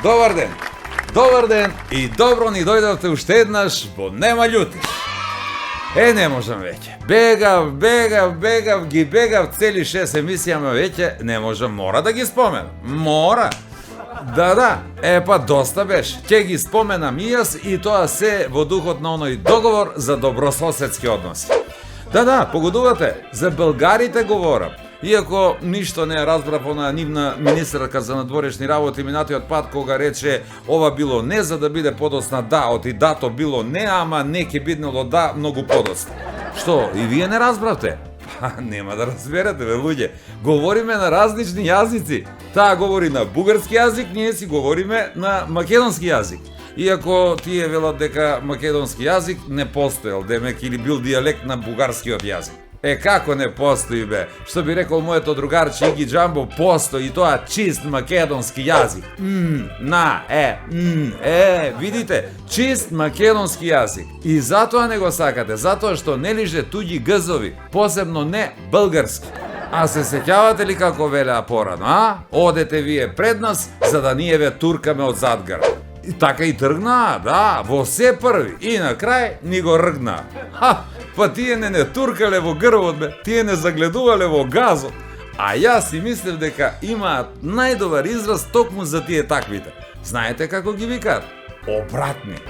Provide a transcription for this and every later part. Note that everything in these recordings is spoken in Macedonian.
Добар ден! Добар ден и добро ни дојдовте уште еднаш во Нема љутиш. Не можам веќе. Бегав, ги бегав цели 6 емисија, ама веќе не можам, мора да ги споменам. Мора. Да, па доста беше. Ќе ги споменам и јас и тоа се во духот на оној договор за добрососедски односи. Да, погодувате, за българите говорам. Иако ништо не разбрав на нивна министерка за надворешни работи минатиот пат кога рече ова било не за да биде подосна да, оти дато било не, ама не ке биднело да многу подосна. Што, и вие не разбравте? Па нема да разберете, бе луѓе. Говориме на различни јазици. Таа говори на бугарски јазик, ние си говориме на македонски јазик. Иако тие велат дека македонски јазик не постоел, демек или бил дијалект на бугарскиот јазик. Како не постои, бе? Што би рекол моето другарче Иги Джамбо, постои тоа чист македонски јазик. Видите, чист македонски јазик. И затоа не го сакате, затоа што не лиже туѓи гзови, посебно не български. А се сеќавате ли како велеа порано, а? Одете вие пред нас, за да ние ве туркаме од задгара. И така и тргнаа, да, во се први. И на крај ни го ргнаа. Па тие не туркале во грбот, бе, тие не загледувале во газот. А јас си мислев дека имаат најдобар израз токму за тие таквите. Знаете како ги викаат? Обратни.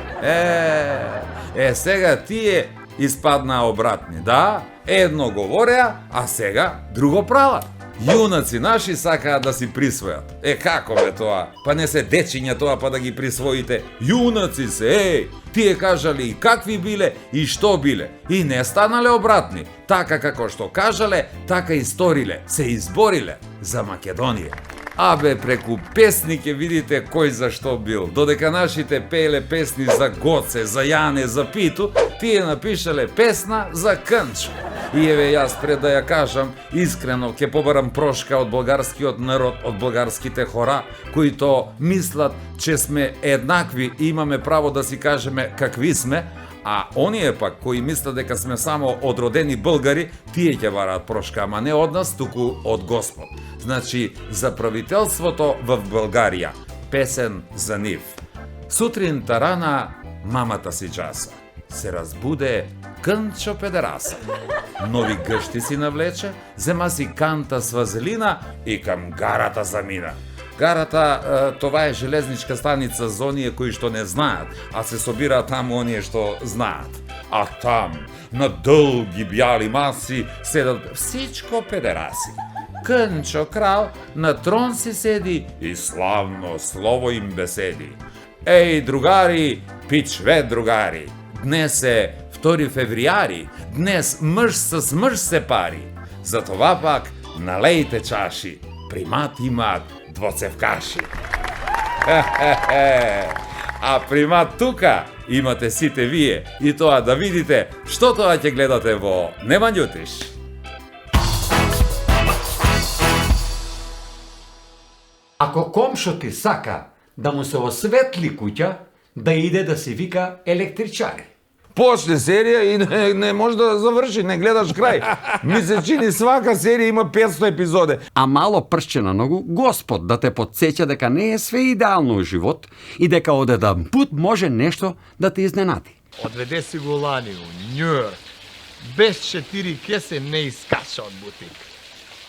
Сега тие испаднаа обратни, да? Едно говореа, а сега друго прават. Јунаци наши сакаат да си присвојат. Како бе тоа? Па не се дечиња тоа па да ги присвоите. Јунаци се, тие кажале и какви биле и што биле. И не станале обратни. Така како што кажале, така и сториле. Се избориле за Македонија. Абе, преку песни ке видите кој за што бил. Додека нашите пееле песни за Гоце, за Јане, за Питу, тие напишале песна за Кънчо. И еве јас пред да ја кажам, искрено ке побарам прошка од българскиот народ, од българските хора, кои то мислат, че сме еднакви и имаме право да си кажеме какви сме, а оние пак кои мислат дека сме само одродени българи, тие ќе бараат прошка, ама не од нас, туку од Господ. Значи, за правителството в Българија, песен за нив. Сутринта рана мамата си часа, се разбуде Кънчо педераса. Нови гъщи си навлече, зема си канта с вазелина и към гарата замина. Гарата, това е железничка станица за оние кои што не знаат, а се собираат таму оние што знаат. А там, на дълги бяли маси, седат всичко педераси. Кънчо крал на трон си седи и славно слово им беседи. Ей, другари, пичве другари, днес е 2 февруари, днес мъж с мъж се пари. Затова пак налейте чаши, примат имат двоцевкаши. А примат тука имате сите вие и тоа да видите што тоа ќе гледате во Нема љутиш. Ако комшо ти сака да му се осветли куќа, да иде да си вика електричари. Почне серија и не може да заврши, не гледаш крај. Ми се чини свака серија има 500 епизоде. А мало пршче на ногу, Господ да те подсеќа дека не е све идеално у живот и дека од еден пут може нешто да те изненади. Одведе си го лани у Њујорк. Без 4 кесе не искаша од бутик.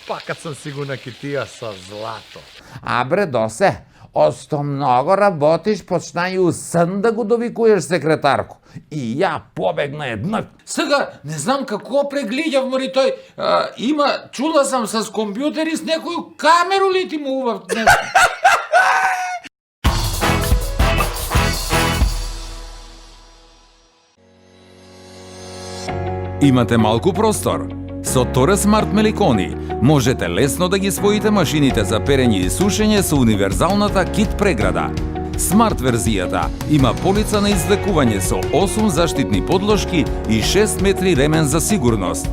Па кад сам си го накитија со злато. Абре, Досе, осто много работиш, почна и у сън да го довикуеш секретарко. И ја побегна еднак. Сега, не знам како преглидјав, мори тој, чула сам с компјутер и с некоju камеру ли ти му убав нешто? Имате малку простор? Со Торе Смарт Меликони можете лесно да ги своите машините за перење и сушење со универзалната кит преграда. Смарт верзијата има полица на извлекување со 8 заштитни подложки и 6 метри ремен за сигурност.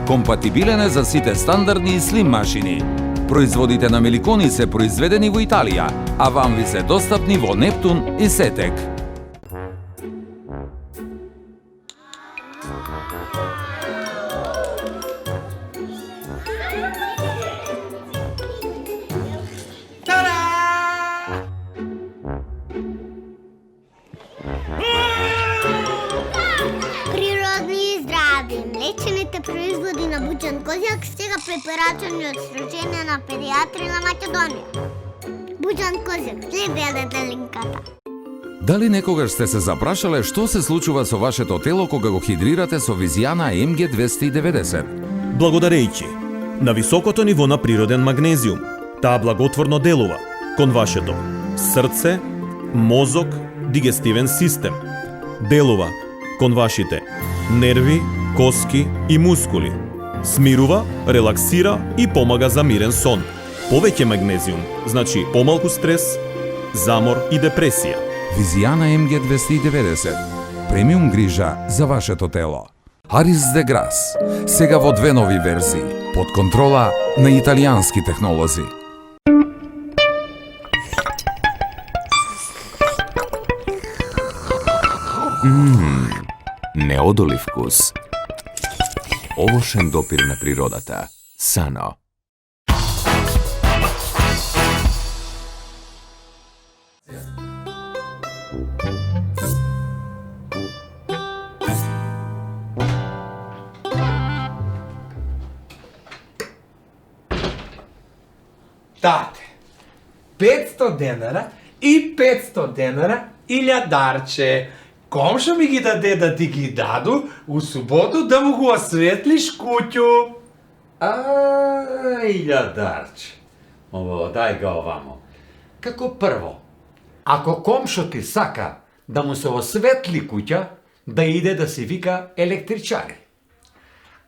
Компатибилен е за сите стандардни и слим машини. Производите на Меликони се произведени во Италија, а вам ви се достапни во Нептун и Сетек. прашање од Сдружение на педиатри на Македонија. Буџан Козјак, следете линката. Дали некогаш сте се запрашале што се случува со вашето тело кога го хидрирате со Визијана MG290? Благодарејќи на високото ниво на природен магнезиум, таа благотворно делува кон вашето срце, мозок, дигестивен систем. Делува кон вашите нерви, коски и мускули. Смирува, релаксира и помага за мирен сон. Повеќе магнезиум значи помалку стрес, замор и депресија. Визијана MG290. Премиум грижа за вашето тело. Арис де Грас. Сега во 2 нови верзии. Под контрола на италијански технолози. Неодолив вкус. Овошен допир на природата. Сано. Тате, 500 денара и 500 денара илјадарче. Комшо ми ги даде да ти ги даду у суботу да му го осветлиш куќу. Илјадарче. Ово, дај го овамо. Како прво, ако комшо ти сака да му се осветли куќа, да иде да си вика електричари.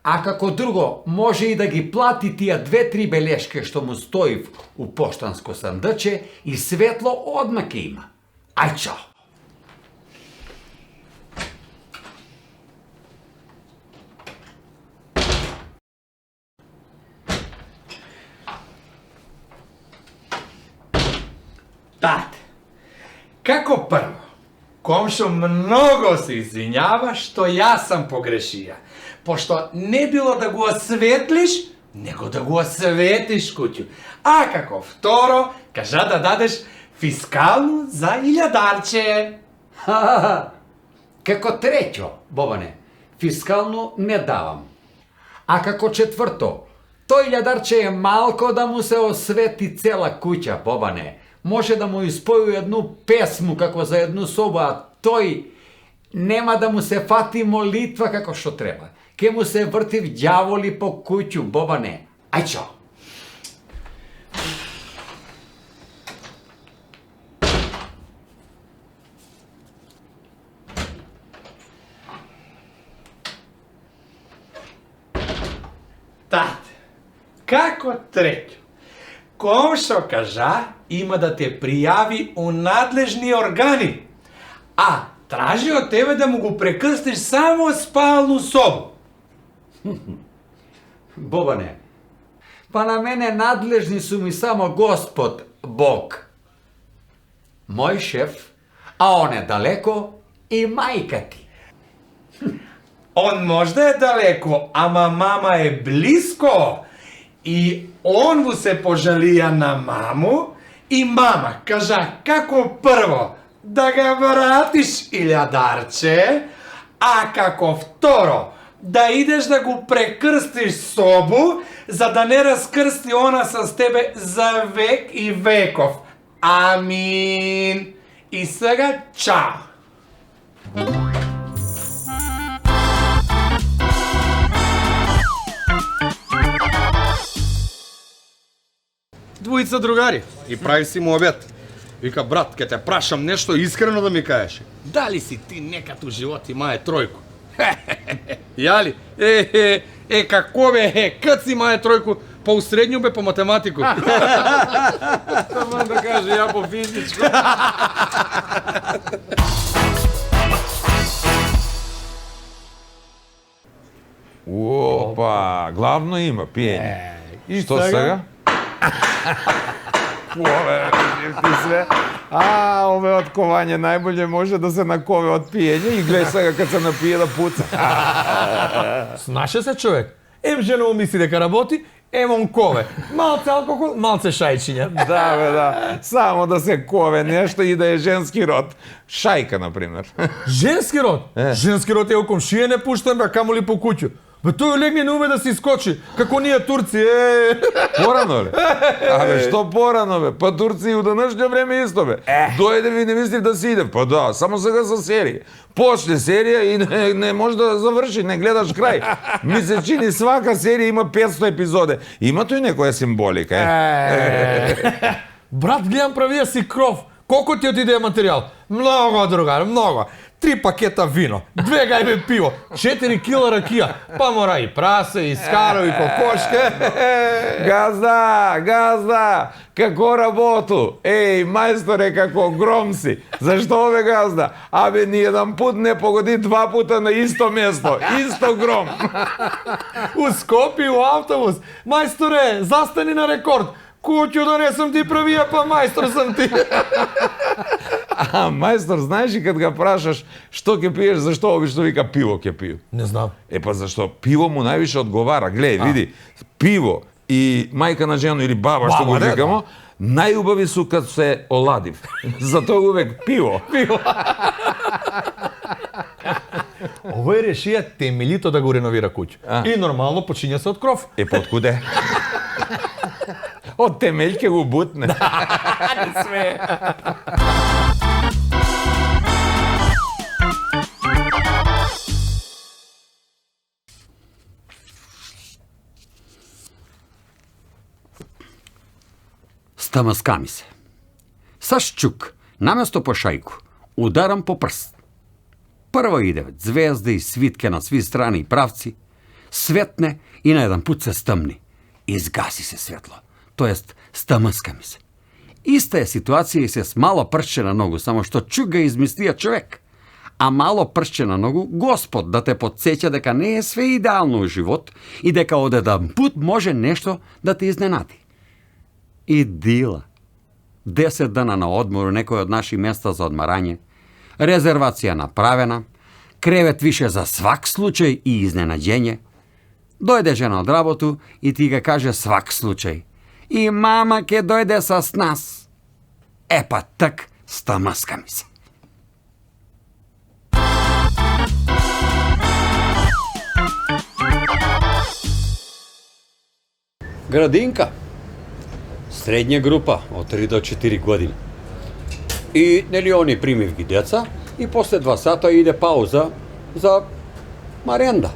А како друго, може и да ги плати тие 2-3 белешке што му стои у поштанско сандаче и светло одма ке има. Ај чао! Тате, како прво, комшо многу се извинјава што јас сам погрешија, пошто не било да го осветлиш, него да го осветиш куќу. А како второ, кажа да дадеш фискално за илјадарче. Како треќо, Бобане, фискално не давам. А како четврто, тој илјадарче е малко да му се освети цела куќа, Бобане. Може да му испоју едну песму како за едну собу, а тој нема да му се фати молитва како што треба. Ке му се врти ѓаволи по куќу, Бобане. Ај чао! Тате, како треќо, комшо кажа има да те пријави у надлежни органи, а тражи од тебе да му го прекрстиш само спалну собу. Бобане, па на мене надлежни су ми само Господ Бог. Мој шеф, а он е далеко и мајка ти. Он можда е далеко, ама мама е близко. И он му се пожалија на маму и мама кажа како прво да ga вратиш илјадарче, а како второ да идеш да го прекрстиш собу, за да не раскрсти она с тебе за век и веков. Амин. И сега чао. Двојица другари и прави си му обед. Вика, брат, ке те прашам нешто искрено да ми кажеш. Дали си ти некад у живот имае тројку? Јали? Како бе, кад си имае тројку? Па у средњу бе по математику. Само да каже, ја по физичко. Опа, главно има пиење. И што сега? Кове, ти све. Ове откованје најболje може да се накове од пиење и гледа сега кад се напие да пуца. Снаше се човек. Ем жена му мисли дека работи, ем он кове. Малце алкохол, малце шајчиња. Да, бе, да. Само да се кове нешто и да е женски род. Шајка, например. Женски род? Женски род е у комшија не пуштам, бе, камо ли по куќу. Бе, тој легне не уме да се искочи, како ние турци, Порано ли? Абе, што порано, бе? Па Турци и у денешно време исто, бе. Дојде ви не мислив да си иде. Па да, само сега со серија. Почне серија и не може да заврши, не гледаш крај. Ми се чини свака серија има 500 епизоде. Има тој некоја символика, Брат, гледам правија си кров. Колку ти отиде материјал? Много, другар, много. 3 пакета вино, 2 гајбе пиво, 4 кила ракија, па мора и прасе, и скаро, и кокошке. Газда, како работу? Еј, мајсторе, како гром си. Зашто, бе, газда? Абе, ни еден пут не погоди 2 пута на исто место. Исто гром. У Скопје, у автобус. Мајсторе, застани на рекорд. Куќу донесам ти правија, па мајстор сам ти. А, мајстор, знаеш ли кад га прашаш што ќе пиеш, зашто обично вика пиво ќе пију? Не знам. Па зашто пиво му највише одговара. Гледај, види, пиво и мајка на жено или баба, што го викамо, најубави су кад се оладив. Затоа увек пиво. Овој решија темелито да го реновира куќа. И нормално почиња се од кров. Под куде? Од темел ќе го бутне. Стамаска ми се. Са шчук, наместо по шајку, ударам по прст. Прво иде звезда и свитке на сви страни и правци, светне и на еден пут се стъмни. Изгаси се светло, тоест стамаска ми се. Иста е ситуација и се с мало пршче на ногу, само што чук га измислија човек. А мало пршче на ногу Господ да те подсеќа дека не е све идеално у живот и дека од еден пут може нешто да те изненади. И дила. 10 дана на одмор у некој од наши места за одмарање, резервација направена, кревет више за свак случај и изненаđenje. Дојде жена од работу и ти га каже свак случај. И мама ке дојде с нас. Па так, стамаска ми се. Градинка. Средња група од 3 до 4 години. И нели они примив ги деца и после 2 сата иде пауза за маренда.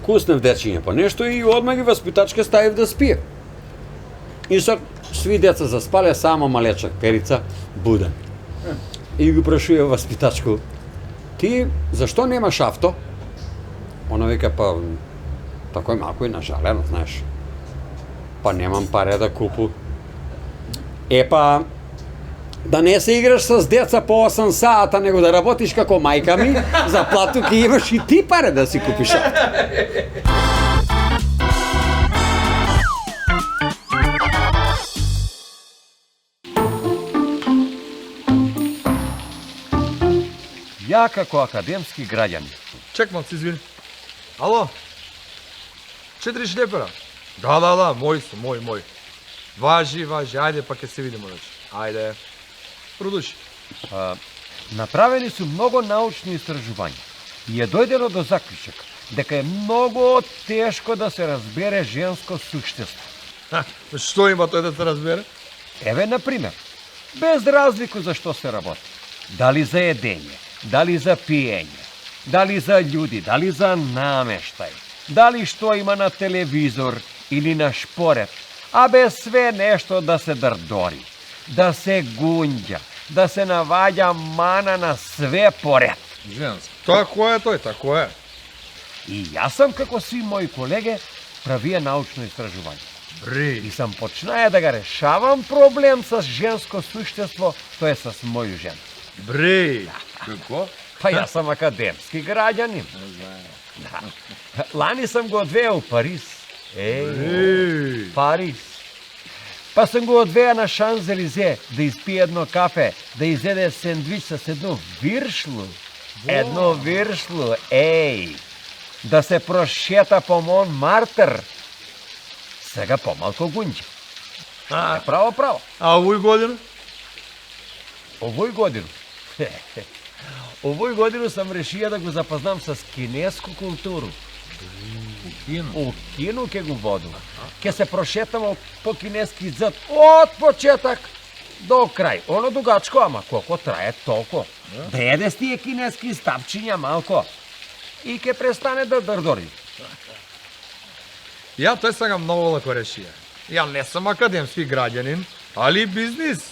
Куснев дечиња по нешто и одма ги васпитачка ставив да спие. И са сви деца заспале, само малечак Перица буден. И го прашува васпитачко: ти зашто немаш авто? Она вика: па тако е малко и нажалено, знаеш. Па немам паре да купу. Па да не се играш с деца по 8 сата, него да работиш како мајка ми, за плату ке имаш и ти паре да си купиш авто. Ја како академски граѓанин. Чек малце, извини. Ало? 4 шлепера? Да, мој су, мој. Важи, ајде па ќе се видиме вече. Ајде. Продуши. Направени су многу научни истражувања и е дојдено до заклучок дека е многу тешко да се разбере женско суштество. Што има тој да се разбере? Еве, например, без разлику за што се работи. Дали за едење, дали за пиење, дали за људи, дали за намештај, дали што има на телевизор или на шпорет, а без све нешто да се дрдори, да се гунѓа, да се наваѓа мана на све поред. Женско. Тако е тој, тако е. И јас сам, како сви мои колеги, правија научно истражување. И сам почнаја да га решавам проблем с женско суштество, тоа е с моју жена. Како? Па јас сам академски граѓанин. Да. Лани сам го одвеа у Париз. Париз. Па сам го одвеа на Шанзелизе да испие едно кафе, да изеде сендвич с едно виршлу. Едно виршлу, да се прошета по Монмартр. Сега помалку гунѓа. Право. А овој година? Овој годину сам решија да го запознам с кинеску културу. кину. У кину ќе го водам. Ќе се прошетаме по кинески зид од почеток до крај. Оно дугачко, ама колко трае толку. Деде с тие кинески ставчиња малко. И ќе престане да дърдори. Ја тој сакам многу лако решија. Ја не сум академски граѓанин, али бизнис.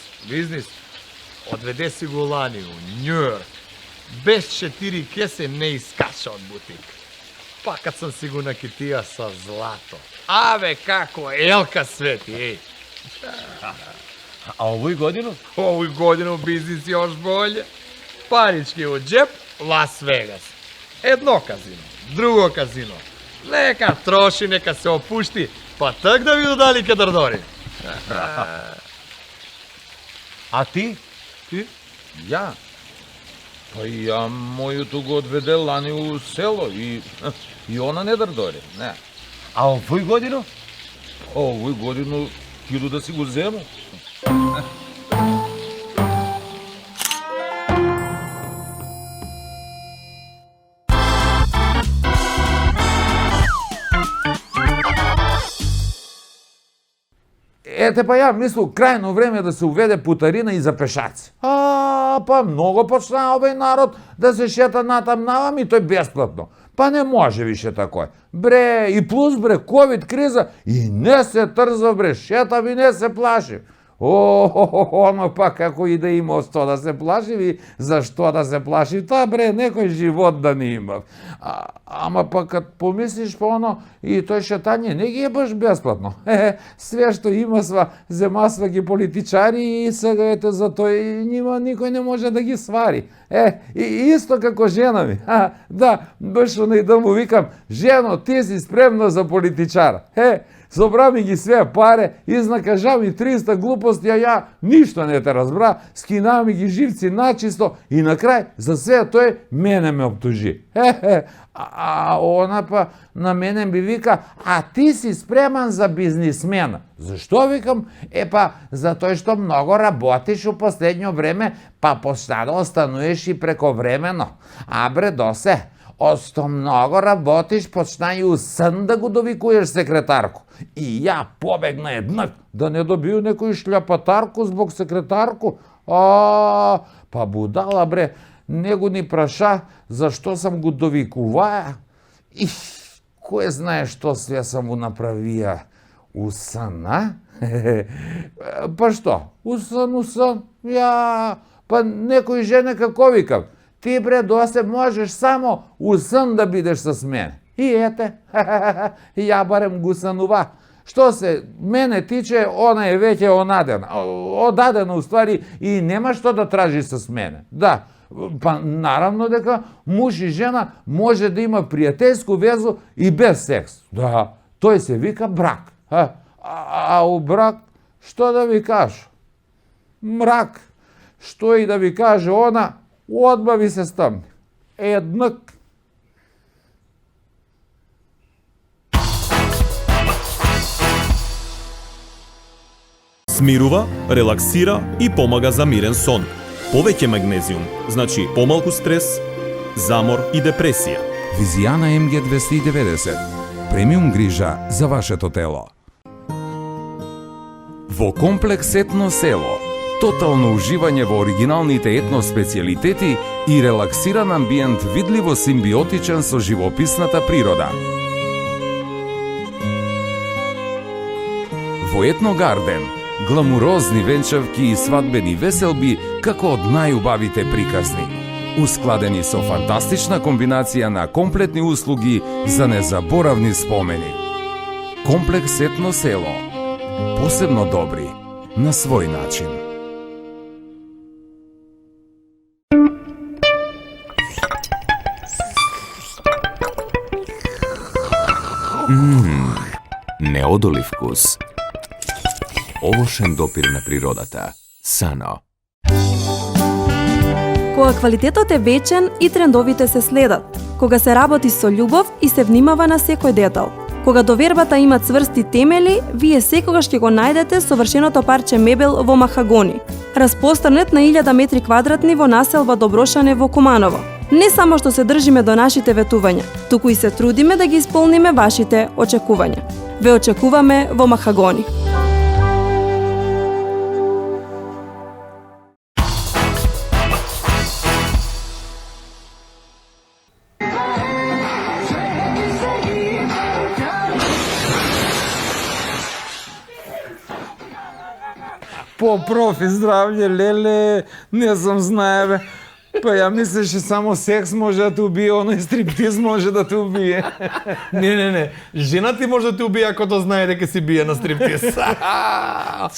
Одведе си го лани у Њујорк. Без 4 кесе не искача од бутик. Па кад сам си го накитија со злато. Абе, како елка свети, еј. А овој годину? Овој годину бизнис још болje. Парички у джеп, Лас Вегас. Едно казино, друго казино. Нека троши, нека се опушти, па так да виду дали ке дърдори. А ти? Ти? Ја? Па и ја мојото го одведе лани у село и она не дърдори, не. А овој годину? Овој годину иду да си го зему. Ете па ја мислу крајно време да се уведе путарина и за пешаци. Па многу почна овој народ да се шета натам навам и тој бесплатно. Па не може више такој. Бре, и плюс бре, ковид криза и не се трзав бре, шетав и не се плашив. Оно па како и да имав сто да се плашив и зашто да се плашив, та бре, некој живот да не имав. Ама па кад помислиш по оно, и тој шетање не ги е баш бесплатно. Све што има земасва ги политичари и сега ете за тој нима никој не може да ги свари. И исто како жена ми. Да, баш онај да му викам, жено, ти си спремна за политичара. Собра ми ги све паре, изнакажа ми 300 глупости, а ја ништо не те разбра, скина ми ги живци начисто и на крај за све тој мене ме обтужи. А она па на мене би вика, а ти си спреман за бизнисмена. Зашто викам? Па затоа што многу работиш у последњо време, па почна да остануеш и прековремено. А бре досе, осто многу работиш, почна и у сан да го довикуеш секретарко. И ја побегна еднак да не добiju некој шљапатарку због секретарку. Па будала бре, него ни праша зашто сам го довикуваја. И кој знае што све сам му направија у сан, а? Па што? У сан. Ја, па некој жене како викав. Ти бре досе можеш само у сан да бидеш с мене. И ете, ја барем го санува. Што се мене тиче, она е веќе одадена уствари и нема што да тражи с мене. Да, па наравно дека муж и жена може да има пријателску везу и без секс. Да, тој се вика брак. А у брак, што да ви кажа? Мрак. Што и да ви каже она, одма ви се стамни. Еднак. Смирува, релаксира и помага за мирен сон. Повеќе магнезиум, значи помалку стрес, замор и депресија. Визијана МГ 290. Премиум грижа за вашето тело. Во комплекс Етно село, тотално уживање во оригиналните етно специјалитети и релаксиран амбиент видливо симбиотичен со живописната природа. Во Етно Гарден, гламурозни венчавки и свадбени веселби како од најубавите приказни. Ускладени со фантастична комбинација на комплетни услуги за незаборавни спомени. Комплекс Етно село. Посебно добри на свој начин. Неодолив вкус. Овошен допир на природата. Сано. Кога квалитетот е вечен и трендовите се следат. Кога се работи со љубов и се внимава на секој детал. Кога довербата има цврсти темели, вие секогаш ќе го најдете совршеното парче мебел во махагони. Распространет на 1000 метри квадратни во населба Доброшане во Куманово. Не само што се држиме до нашите ветувања, туку и се трудиме да ги исполниме вашите очекувања. Ве очекуваме во Махагони. По профи здравје, леле, не сум знае, бе. Па ја мислеше само секс може да те убие, оној стриптиз може да те убие. Не. Жена ти може да те убие ако тоа знае дека си бие на стриптиз.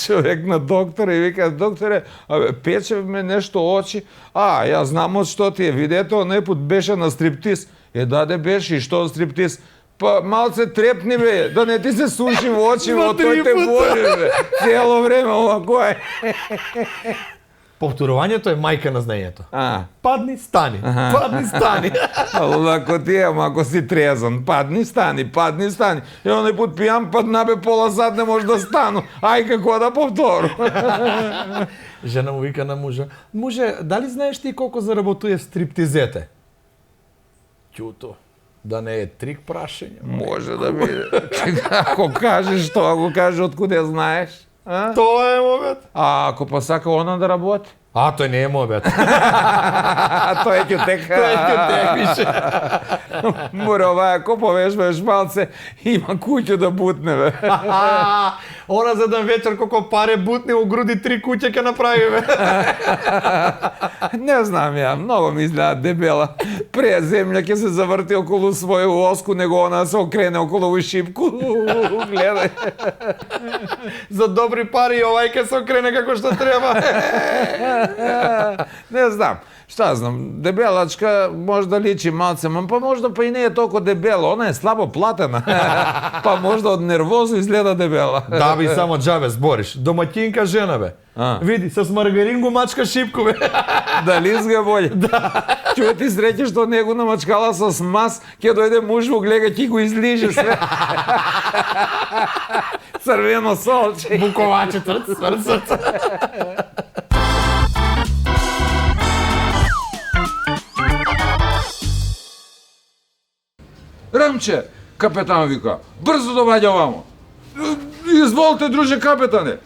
Човек на доктора и вика, докторе, пече ме нешто очи. Ја знам од што ти е, видете, оној пут беше на стриптиз. Даде беше и што стриптиз? Па малце трепни, бе, да не ти се суши во очи, во тој те боли, бе. Цело време овако е. Повторувањето е мајка на знаењето. Падни, стани. Падни, стани. Лако ти е, ама ако си трезан, падни, стани. И оној пут пијан, паднабе пола сат не може да стану. Ај како да повтору. Жена му вика на мужа, муже, дали знаеш ти колку заработуе стриптизете? Ќуто. Да не е трик прашање. Може да биде. Ако кажеш тоа, го кажеш откуде знаеш. Тоа е мобет. Ако па сака она да работи? Тој не е мобет. Тој е ќутек. Више. Мора оваа, ако повежбаш малце, има куќу да бутне, бе. Она за еден вечер колко паре бутне у груди 3 куќа ќе направи, бе. Не знам ја, многу ми изгледа дебела. Пре земја ќе се заврти околу своју оску, него она се окрене околу шипку. Гледај. За добри пари овај ќе се окрене како што треба. Не знам. Шта знам, дебелачка може да личи малце, па можда па и не е толку дебела, она е слабо платена. Па можда од нервоза изгледа дебела. Да би само џабе збориш. Домаќинка жена, бе. Види, с маргарин го мачка шипку, бе. Дали изга болje? Да. Чуј ти среќа што него намачкала со мас, ќе дојде муж во глега, ќе го излиже све. Црвено солче. Буковачето, сврцат. Рамче, капетан вика, брзо доаѓа овамо. Изволте, друже капетане.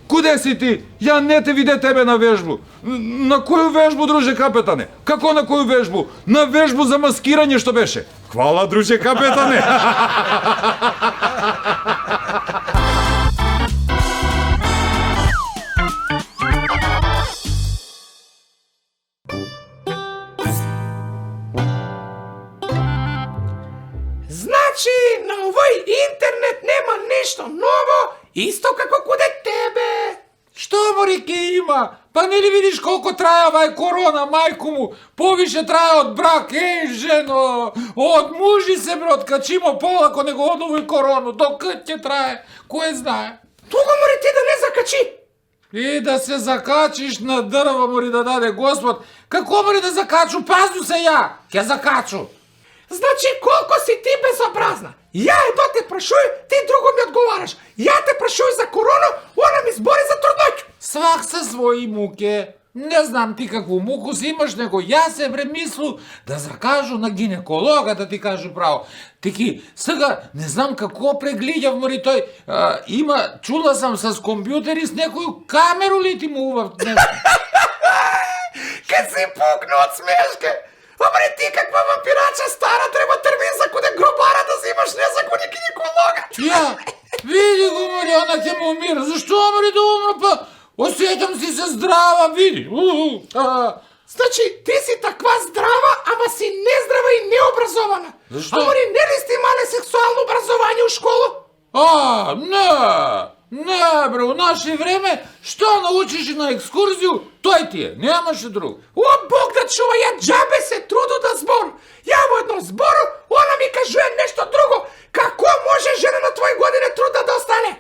Куде си ти? Ја не те виде тебе на вежбу. На коју вежбу, друже капетане? Како на коју вежбу? На вежбу за маскирање што беше. Хвала, друже капетане. Значи, на овој интернет нема нешто ново, исто како куде тебе. Што мори ке има? Па не ли видиш колко трае овај корона, мајку му? Повише трае од брак, жено! Од мужи се, бре, откачимо полако него од овој корону. Докад ќе трае? Кој знае? Туго мори ти да не закачи. И да се закачиш на дрва мори да даде Господ. Како мори да закачу? Пазу се ја! Ќе закачу. Значи, колко си ти безобразна. Ја едно те прашуј, ти друго ми одговараш. Ја те прашуј за корона, она ми збори за трудноќу. Свак са своји муке. Не знам ти какvu муку си имаш, него јас се мислу да закажу на гинеколога, да ти кажу право. Тики, сега не знам како преглидјав мори тој, чула сам с компјутер и с некоју камеру ли ти му убав? Ке си пукну од смешке. Абре ти каква вампирача стара, треба термин за куде гробара да взимаш, не за куде гинеколога. Ја, види го мори, она ќе му умира. Зашто мори да умра, па осеќам си се здрава, види. Значи, ти си таква здрава, ама си нездрава и необразована. Зашто? Амори, не ли сте имале сексуално образование у школу? Не, бре, у наше време, што научиш на екскурзију, тој ти е, немаше друг. О, Бог да чува, ја џабе се труду да збору. Ја во едно збору, она ми кажуе нешто друго. Како може жена на твои години труда да остане?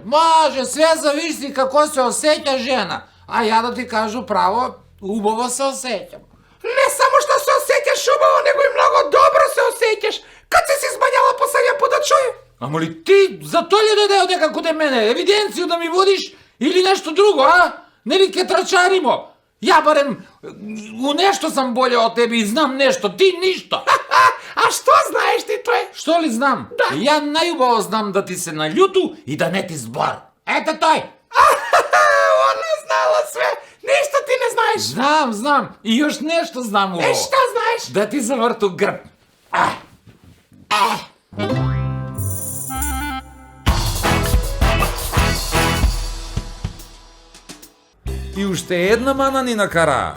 Може, све зависи како се осеќа жена. А ја да ти кажу право, убаво се осеќам. Не само што се осеќаш убаво, него и многу добро се осеќаш. Кад си смањала последња пат да чују? Ама ли ти за тој ли дојде дека куде мене? Евиденцију да ми водиш или нешто друго, а? Нели ке трачаримо? Ja barem u nešto sam bolje od tebe i znam nešto, ti ništa. A što znaješ ti to je? Što li znam? Ja najubavo znam da ti se na ljutu i da ne ti zblar. Eto toj. Ona znala sve, ništa ti ne znaš. Znam. I još nešto znam u ovo. Šta znaš? Da ti zavrtu grb. И уште една мана ни накара,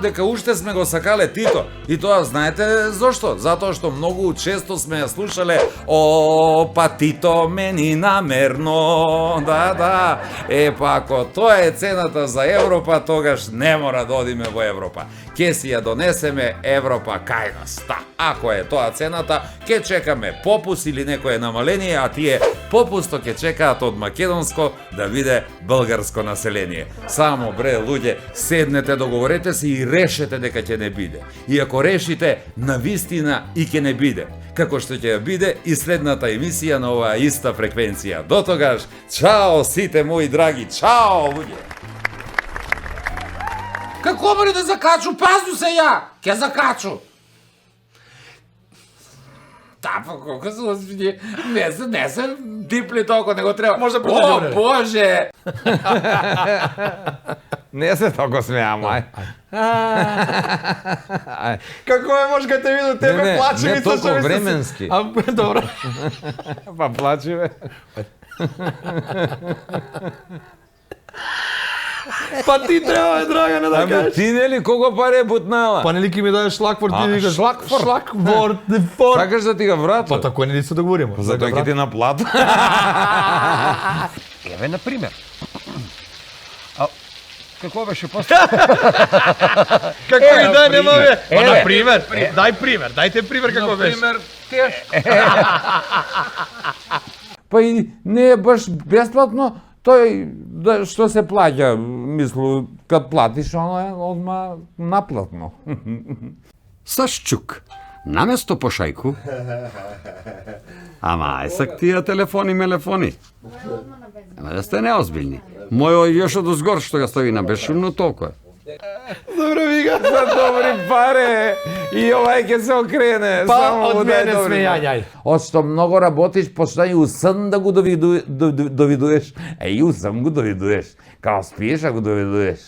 дека уште сме го сакале Тито. И тоа знаете зошто? Затоа што многу често сме ја слушале о, па Тито мени намерно. Да. Па ако тоа е цената за Европа, тогаш не мора да одиме во Европа. Ке си ја донесеме Европа кај нас. Ако е тоа цената, ке чекаме попус или некое намаление, а тие попусто ке чекаат од македонско да биде българско население. Само бре, луѓе, седнете, договорете се и решете дека ќе не биде. И ако решите, навистина и ќе не биде. Како што ќе биде и следната емисија на оваа иста фреквенција. До тогаш, чао сите мои драги, чао луѓе! Како бре да закачу? Пазу се ја! Ке закачу! Па колко се озбиди. Не се дипли толку, него треба. Може да О, Боже! Не се толку смеам, ај. Како е, може кај те виду тебе плаче не толку временски. Добро. Па плачи, бе. Па ти треба, Драгане, да кажеш. Ти нели кого паре бутнала? Па нели ки ми даеш шлакворд, ти викаш шлакворд? Шлакворд. Сакаш да ти го вратам? Па тако не се договориме. Затоа ќе ти наплата. Еве, на пример. Какво беше после? Како и да нема бе. Па на пример, дај пример, дајте пример како беше. Пример, тешко. Па и не е баш бесплатно, тој што се плаќа, мислу, кад платиш, оно е одма наплатно. Сашчук, наместо по шајку. Ама, сак тие телефони, мелефони. Ама да сте неозбилни. Мојо још од узгор што го стави на бешумно толку е. Добро вига. За добри паре! И овај ќе се окрене. Па, од мене смејањај. Од што многу работиш, почна и усън да го довидуеш. И усън го довидуеш. Као спиеш, а го довидуеш.